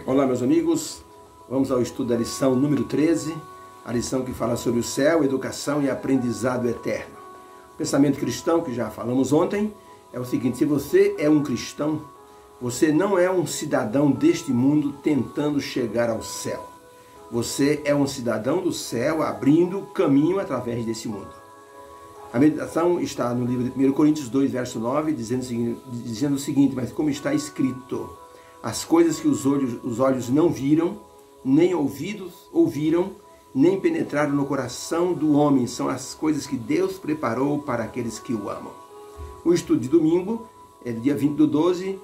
Olá, meus amigos, vamos ao estudo da lição número 13, a lição que fala sobre o céu, educação e aprendizado eterno. O pensamento cristão, que já falamos ontem, é o seguinte: se você é um cristão, você não é um cidadão deste mundo tentando chegar ao céu. Você é um cidadão do céu abrindo caminho através desse mundo. A meditação está no livro de 1 Coríntios 2, verso 9, dizendo o seguinte: mas como está escrito, as coisas que os olhos não viram, nem ouvidos ouviram, nem penetraram no coração do homem, são as coisas que Deus preparou para aqueles que o amam. O estudo de domingo, dia 20/12,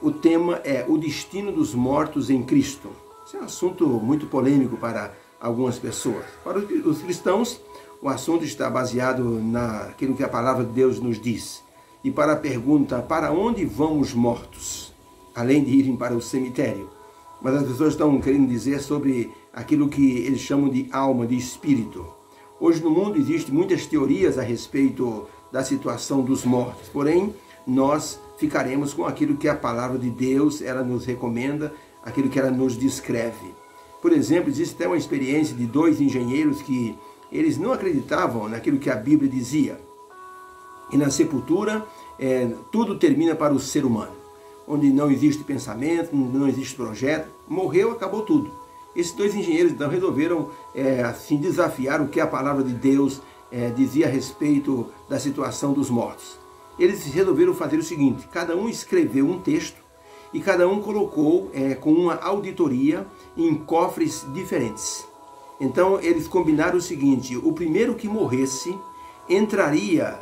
o tema é o destino dos mortos em Cristo. Esse é um assunto muito polêmico para algumas pessoas. Para os cristãos, o assunto está baseado naquilo que a palavra de Deus nos diz. E para a pergunta, para onde vão os mortos? Além de irem para o cemitério. Mas as pessoas estão querendo dizer sobre aquilo que eles chamam de alma, de espírito. Hoje no mundo existem muitas teorias a respeito da situação dos mortos. Porém, nós ficaremos com aquilo que a palavra de Deus ela nos recomenda, aquilo que ela nos descreve. Por exemplo, existe até uma experiência de 2 engenheiros que eles não acreditavam naquilo que a Bíblia dizia. E na sepultura, tudo termina para o ser humano. Onde não existe pensamento, não existe projeto, morreu, acabou tudo. Esses 2 engenheiros então resolveram assim desafiar o que a palavra de Deus dizia a respeito da situação dos mortos. Eles resolveram fazer o seguinte: cada um escreveu um texto e cada um colocou com uma auditoria em cofres diferentes. Então eles combinaram o seguinte: o primeiro que morresse entraria,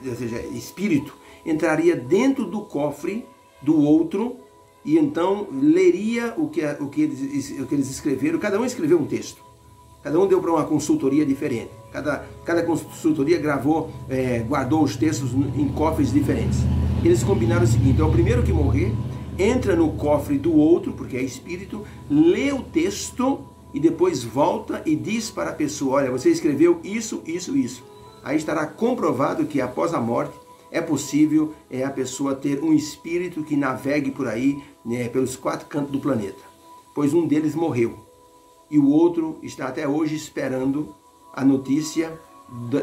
ou seja, espírito, entraria dentro do cofre do outro e então leria o que eles escreveram. Cada um escreveu um texto, cada um deu para uma consultoria diferente, cada consultoria guardou os textos em cofres diferentes. Eles combinaram o seguinte: o primeiro que morrer entra no cofre do outro, porque é espírito, lê o texto e depois volta e diz para a pessoa: olha, você escreveu isso, isso, isso. Aí estará comprovado que após a morte é possível a pessoa ter um espírito que navegue por aí, pelos 4 cantos do planeta. Pois um deles morreu e o outro está até hoje esperando a notícia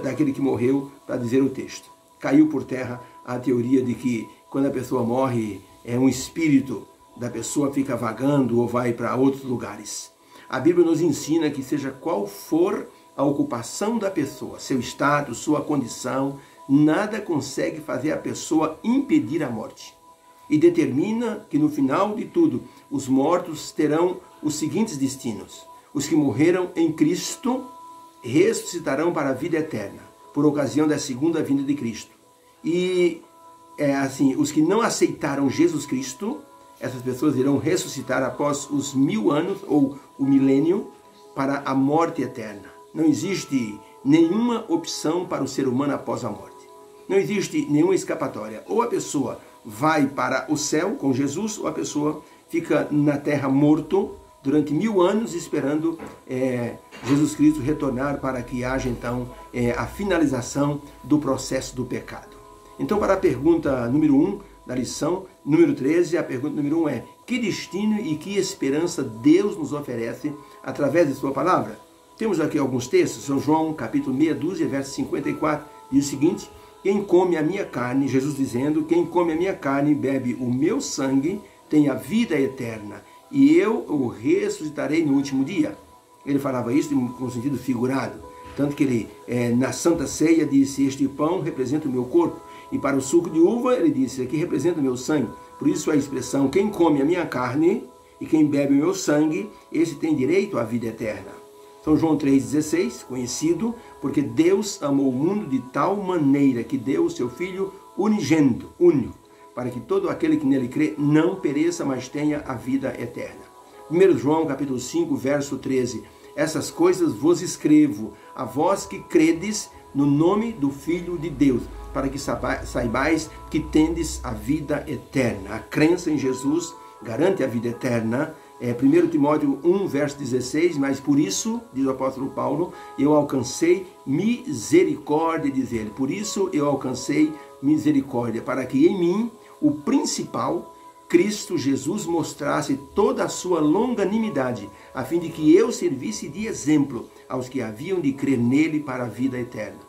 daquele que morreu para dizer o texto. Caiu por terra a teoria de que quando a pessoa morre, um espírito da pessoa fica vagando ou vai para outros lugares. A Bíblia nos ensina que seja qual for a ocupação da pessoa, seu status, sua condição, nada consegue fazer a pessoa impedir a morte. E determina que no final de tudo, os mortos terão os seguintes destinos: os que morreram em Cristo ressuscitarão para a vida eterna, por ocasião da segunda vinda de Cristo. E os que não aceitaram Jesus Cristo, essas pessoas irão ressuscitar após os 1000 anos, ou o milênio, para a morte eterna. Não existe nenhuma opção para o ser humano após a morte. Não existe nenhuma escapatória. Ou a pessoa vai para o céu com Jesus, ou a pessoa fica na terra morto durante 1000 anos esperando Jesus Cristo retornar para que haja então a finalização do processo do pecado. Então, para a pergunta número 1 da lição número 13, a pergunta número 1 é: que destino e que esperança Deus nos oferece através de sua palavra? Temos aqui alguns textos. São João, capítulo meia dúzia, verso 54, diz o seguinte: quem come a minha carne, Jesus dizendo, quem come a minha carne e bebe o meu sangue, tem a vida eterna, e eu o ressuscitarei no último dia. Ele falava isso com sentido figurado, tanto que ele, na Santa Ceia, disse: este pão representa o meu corpo, e para o suco de uva, ele disse: aqui representa o meu sangue. Por isso a expressão, quem come a minha carne e quem bebe o meu sangue, esse tem direito à vida eterna. São João 3,16, conhecido, porque Deus amou o mundo de tal maneira que deu o seu Filho unigênito, único, para que todo aquele que nele crê não pereça, mas tenha a vida eterna. 1 João capítulo 5, verso 13, essas coisas vos escrevo, a vós que credes no nome do Filho de Deus, para que saibais que tendes a vida eterna. A crença em Jesus garante a vida eterna. 1 Timóteo 1, verso 16, mas por isso, diz o apóstolo Paulo, eu alcancei misericórdia, diz ele. Por isso eu alcancei misericórdia, para que em mim, o principal, Cristo Jesus mostrasse toda a sua longanimidade, a fim de que eu servisse de exemplo aos que haviam de crer nele para a vida eterna.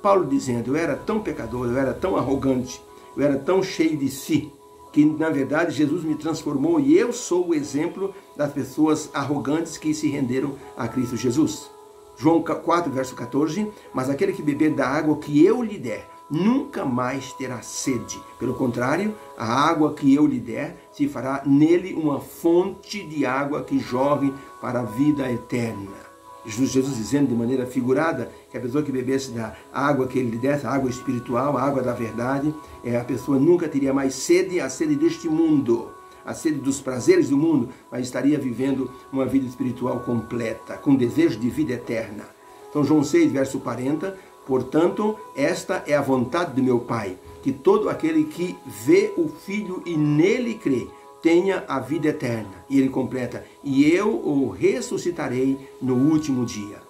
Paulo dizendo, eu era tão pecador, eu era tão arrogante, eu era tão cheio de si, que na verdade Jesus me transformou e eu sou o exemplo das pessoas arrogantes que se renderam a Cristo Jesus. João 4, verso 14, mas aquele que beber da água que eu lhe der, nunca mais terá sede. Pelo contrário, a água que eu lhe der, se fará nele uma fonte de água que jorre para a vida eterna. Jesus dizendo de maneira figurada que a pessoa que bebesse da água que ele lhe desse, a água espiritual, a água da verdade, a pessoa nunca teria mais sede, a sede deste mundo, a sede dos prazeres do mundo, mas estaria vivendo uma vida espiritual completa, com desejo de vida eterna. Então João 6, verso 40, portanto, esta é a vontade do meu Pai, que todo aquele que vê o Filho e nele crê, tenha a vida eterna. E ele completa, e eu o ressuscitarei no último dia.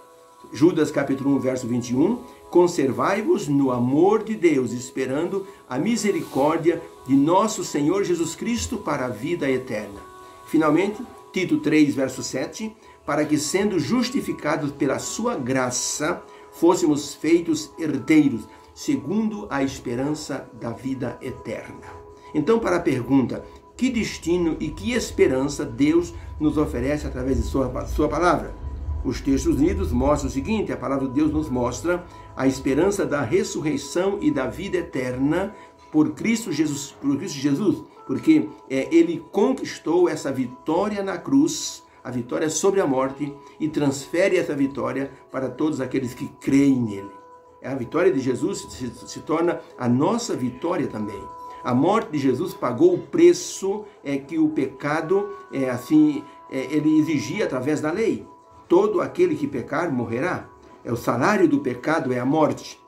Judas capítulo 1, verso 21, conservai-vos no amor de Deus, esperando a misericórdia de nosso Senhor Jesus Cristo para a vida eterna. Finalmente, Tito 3, verso 7, para que sendo justificados pela sua graça, fôssemos feitos herdeiros, segundo a esperança da vida eterna. Então, para a pergunta, que destino e que esperança Deus nos oferece através de sua palavra? Os textos lidos mostram o seguinte, a palavra de Deus nos mostra a esperança da ressurreição e da vida eterna por Cristo Jesus, porque ele conquistou essa vitória na cruz, a vitória sobre a morte, e transfere essa vitória para todos aqueles que creem nele. A vitória de Jesus se torna a nossa vitória também. A morte de Jesus pagou o preço que o pecado ele exigia através da lei. Todo aquele que pecar morrerá. O salário do pecado é a morte.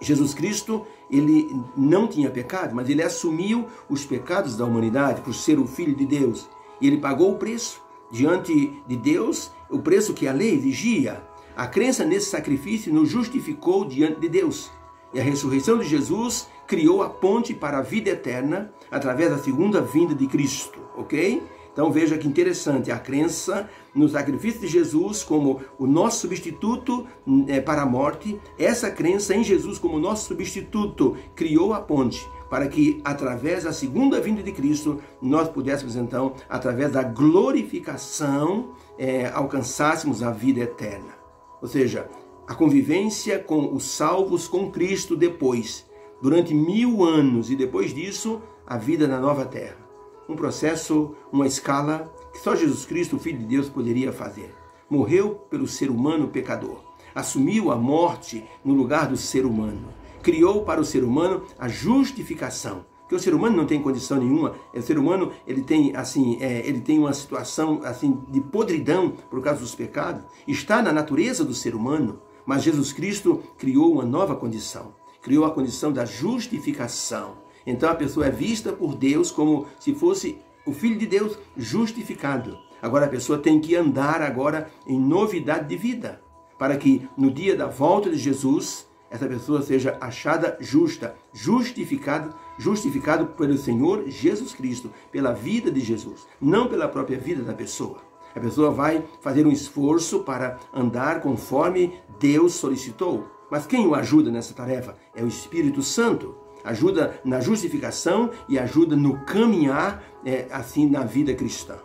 Jesus Cristo, ele não tinha pecado, mas ele assumiu os pecados da humanidade por ser o Filho de Deus. E ele pagou o preço diante de Deus, o preço que a lei exigia. A crença nesse sacrifício nos justificou diante de Deus. E a ressurreição de Jesus criou a ponte para a vida eterna através da segunda vinda de Cristo, ok? Então veja que interessante, a crença no sacrifício de Jesus como o nosso substituto para a morte, essa crença em Jesus como nosso substituto criou a ponte para que através da segunda vinda de Cristo nós pudéssemos então, através da glorificação, alcançássemos a vida eterna. Ou seja, a convivência com os salvos com Cristo depois, durante 1000 anos, e depois disso, a vida na nova terra. Um processo, uma escala que só Jesus Cristo, o Filho de Deus, poderia fazer. Morreu pelo ser humano pecador. Assumiu a morte no lugar do ser humano. Criou para o ser humano a justificação. Porque o ser humano não tem condição nenhuma. O ser humano ele tem uma situação de podridão por causa dos pecados. Está na natureza do ser humano. Mas Jesus Cristo criou uma nova condição. Criou a condição da justificação. Então a pessoa é vista por Deus como se fosse o Filho de Deus justificado. Agora a pessoa tem que andar agora em novidade de vida, para que no dia da volta de Jesus, essa pessoa seja achada justa, justificado pelo Senhor Jesus Cristo, pela vida de Jesus, não pela própria vida da pessoa. A pessoa vai fazer um esforço para andar conforme Deus solicitou. Mas quem o ajuda nessa tarefa? É o Espírito Santo. Ajuda na justificação e ajuda no caminhar na vida cristã.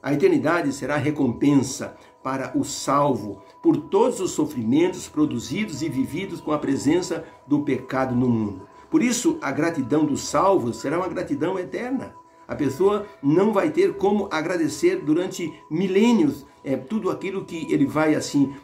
A eternidade será recompensa para o salvo por todos os sofrimentos produzidos e vividos com a presença do pecado no mundo. Por isso, a gratidão dos salvos será uma gratidão eterna. A pessoa não vai ter como agradecer durante milênios tudo aquilo que ele vai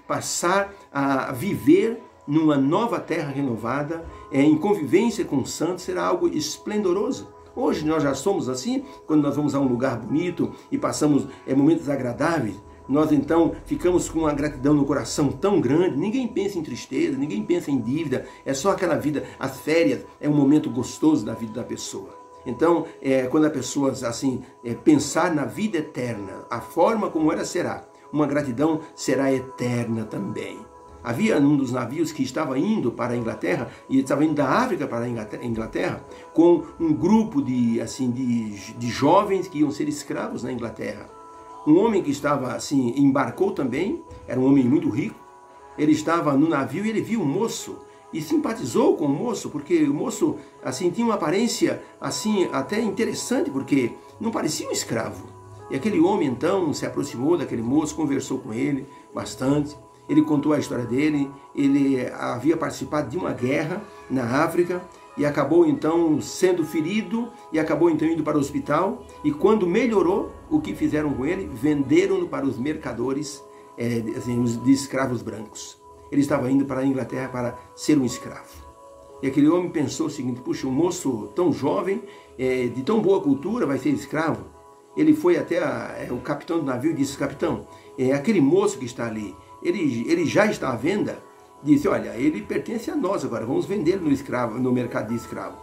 passar a viver numa nova terra renovada, em convivência com os santos, será algo esplendoroso. Hoje nós já somos assim, quando nós vamos a um lugar bonito e passamos momentos agradáveis, nós então ficamos com uma gratidão no coração tão grande, ninguém pensa em tristeza, ninguém pensa em dívida, é só aquela vida, as férias é um momento gostoso da vida da pessoa. Então, quando a pessoa pensar na vida eterna, a forma como ela será, uma gratidão será eterna também. Havia um dos navios que estava indo para a Inglaterra, e estava indo da África para a Inglaterra, com um grupo de jovens que iam ser escravos na Inglaterra. Um homem que estava assim, embarcou também, era um homem muito rico. Ele estava no navio e ele viu um moço e simpatizou com o moço, porque o moço assim tinha uma aparência assim até interessante, porque não parecia um escravo. E aquele homem então se aproximou daquele moço, conversou com ele bastante. Ele contou a história dele. Ele havia participado de uma guerra na África e acabou então sendo ferido e acabou então indo para o hospital. E quando melhorou, o que fizeram com ele? Venderam-no para os mercadores de escravos brancos. Ele estava indo para a Inglaterra para ser um escravo. E aquele homem pensou o seguinte: puxa, um moço tão jovem, de tão boa cultura, vai ser escravo? Ele foi até o capitão do navio e disse: capitão, aquele moço que está ali, ele já está à venda? Disse: olha, ele pertence a nós agora, vamos vendê-lo no mercado de escravo.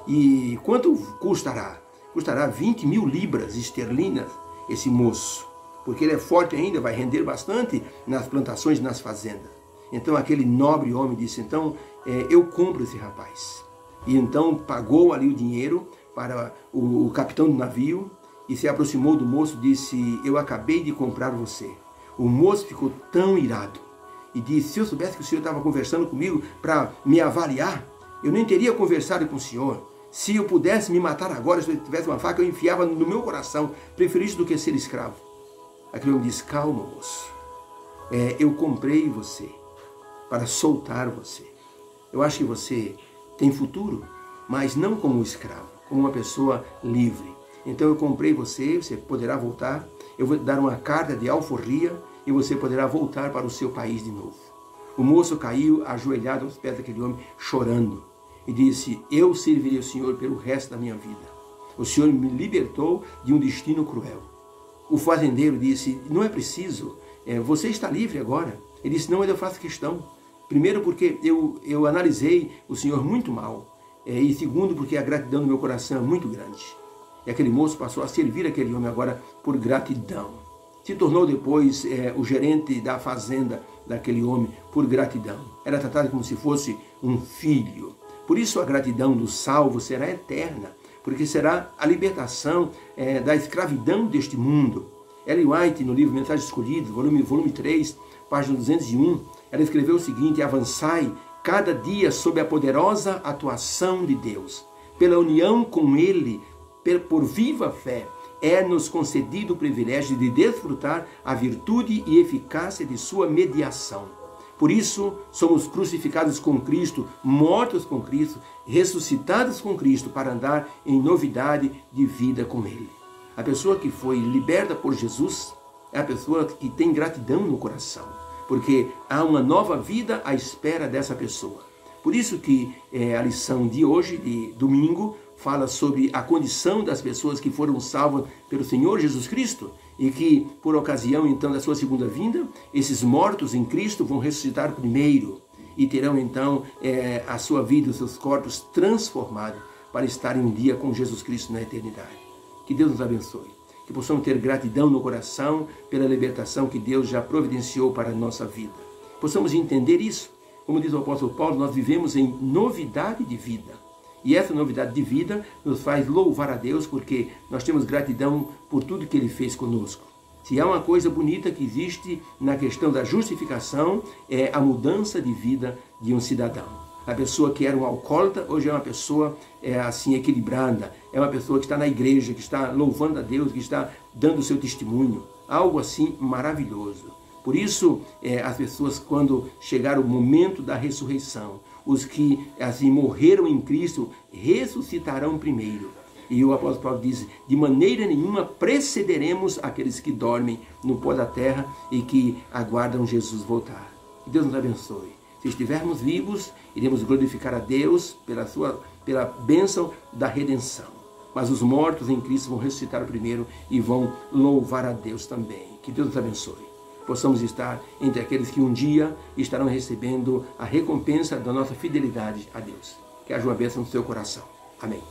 E quanto custará? Custará 20 mil libras esterlinas esse moço, porque ele é forte ainda, vai render bastante nas plantações e nas fazendas. Então aquele nobre homem disse: então eu compro esse rapaz. E então pagou ali o dinheiro para o capitão do navio e se aproximou do moço e disse: eu acabei de comprar você. O moço ficou tão irado e disse: se eu soubesse que o senhor estava conversando comigo para me avaliar, eu nem teria conversado com o senhor. Se eu pudesse me matar agora, se eu tivesse uma faca, eu enfiava no meu coração. Prefiro isso do que ser escravo. Aquele homem disse: calma, moço. Eu comprei você para soltar você. Eu acho que você tem futuro, mas não como um escravo, como uma pessoa livre. Então eu comprei você, você poderá voltar. Eu vou dar uma carta de alforria e você poderá voltar para o seu país de novo. O moço caiu ajoelhado aos pés daquele homem, chorando, e disse: eu servirei o Senhor pelo resto da minha vida. O Senhor me libertou de um destino cruel. O fazendeiro disse: não é preciso, você está livre agora. Ele disse: não, mas eu faço questão. Primeiro porque eu analisei o Senhor muito mal, e segundo porque a gratidão do meu coração é muito grande. E aquele moço passou a servir aquele homem agora por gratidão. Se tornou depois o gerente da fazenda daquele homem por gratidão. Era tratado como se fosse um filho. Por isso a gratidão do salvo será eterna, porque será a libertação da escravidão deste mundo. Ellen White, no livro Mensagens Escolhidas, volume 3, página 201, ela escreveu o seguinte: avançai cada dia sob a poderosa atuação de Deus. Pela união com Ele, por viva fé, é-nos concedido o privilégio de desfrutar a virtude e eficácia de sua mediação. Por isso, somos crucificados com Cristo, mortos com Cristo, ressuscitados com Cristo, para andar em novidade de vida com Ele. A pessoa que foi liberta por Jesus é a pessoa que tem gratidão no coração, porque há uma nova vida à espera dessa pessoa. Por isso que a lição de hoje, de domingo, fala sobre a condição das pessoas que foram salvas pelo Senhor Jesus Cristo e que, por ocasião então da sua segunda vinda, esses mortos em Cristo vão ressuscitar primeiro e terão então a sua vida, os seus corpos transformados para estarem um dia com Jesus Cristo na eternidade. Que Deus nos abençoe, que possamos ter gratidão no coração pela libertação que Deus já providenciou para a nossa vida. Possamos entender isso. Como diz o apóstolo Paulo, nós vivemos em novidade de vida. E essa novidade de vida nos faz louvar a Deus, porque nós temos gratidão por tudo que Ele fez conosco. Se há uma coisa bonita que existe na questão da justificação, é a mudança de vida de um cidadão. A pessoa que era um alcoólatra, hoje é uma pessoa assim equilibrada, é uma pessoa que está na igreja, que está louvando a Deus, que está dando o seu testemunho. Algo assim maravilhoso. Por isso, as pessoas, quando chegar o momento da ressurreição, os que assim morreram em Cristo ressuscitarão primeiro. E o apóstolo Paulo diz: de maneira nenhuma precederemos aqueles que dormem no pó da terra e que aguardam Jesus voltar. Que Deus nos abençoe. Se estivermos vivos, iremos glorificar a Deus pela bênção da redenção. Mas os mortos em Cristo vão ressuscitar primeiro e vão louvar a Deus também. Que Deus nos abençoe. Possamos estar entre aqueles que um dia estarão recebendo a recompensa da nossa fidelidade a Deus. Que haja uma bênção no seu coração. Amém.